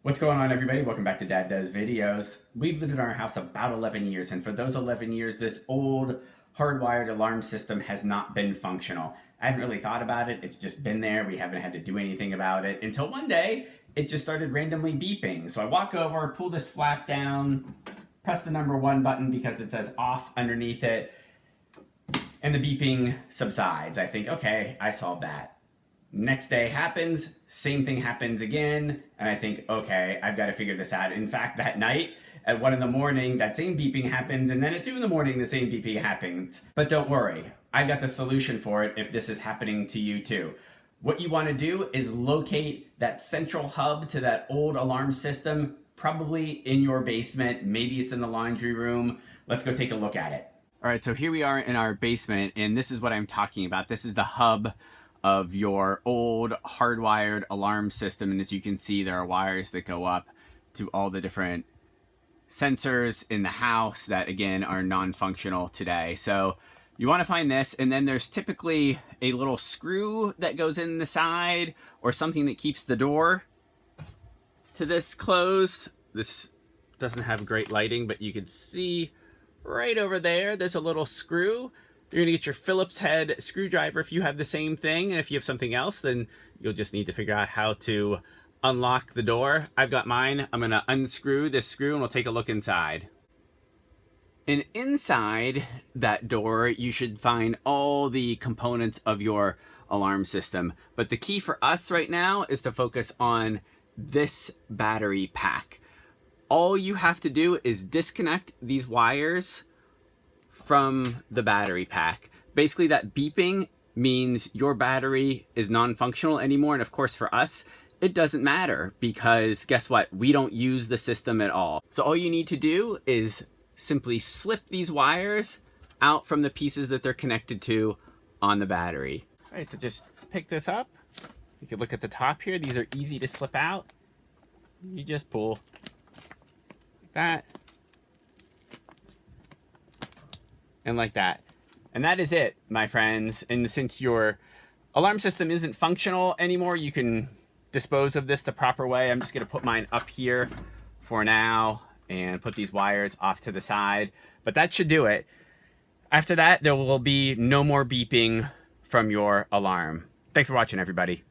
What's going on, everybody? Welcome back to Dad Does Videos. We've lived in our house about 11 years, and for those 11 years, this old hardwired alarm system has not been functional. I haven't really thought about it. It's just been there. We haven't had to do anything about it until one day it just started randomly beeping. So I walk over, pull this flap down, press the number 1 button because it says off underneath it, and the beeping subsides. I think, okay, I solved that. Next day happens, same thing happens again, and I think, okay, I've got to figure this out. In fact, that night at 1 in the morning, that same beeping happens, and then at 2 in the morning, the same beeping happens. But don't worry, I got the solution for it if this is happening to you too. What you want to do is locate that central hub to that old alarm system, probably in your basement. Maybe it's in the laundry room. Let's go take a look at it. All right, so here we are in our basement, and this is what I'm talking about. This is the hub of your old hardwired alarm system, and as you can see, there are wires that go up to all the different sensors in the house that again are non-functional today. So you want to find this, and then there's typically a little screw that goes in the side or something that keeps the door to this closed. This doesn't have great lighting, but you can see right over there there's a little screw. You're going to get your Phillips head screwdriver if you have the same thing. And if you have something else, then you'll just need to figure out how to unlock the door. I've got mine. I'm going to unscrew this screw and we'll take a look inside. And inside that door, you should find all the components of your alarm system. But the key for us right now is to focus on this battery pack. All you have to do is disconnect these wires from the battery pack. Basically, that beeping means your battery is non-functional anymore. And of course, for us, it doesn't matter because guess what? We don't use the system at all. So all you need to do is simply slip these wires out from the pieces that they're connected to on the battery. All right, so just pick this up. You can look at the top here. These are easy to slip out. You just pull like that. And like that. And that is it, my friends. And since your alarm system isn't functional anymore, you can dispose of this the proper way. I'm just going to put mine up here for now and put these wires off to the side. But that should do it. After that, there will be no more beeping from your alarm. Thanks for watching, everybody.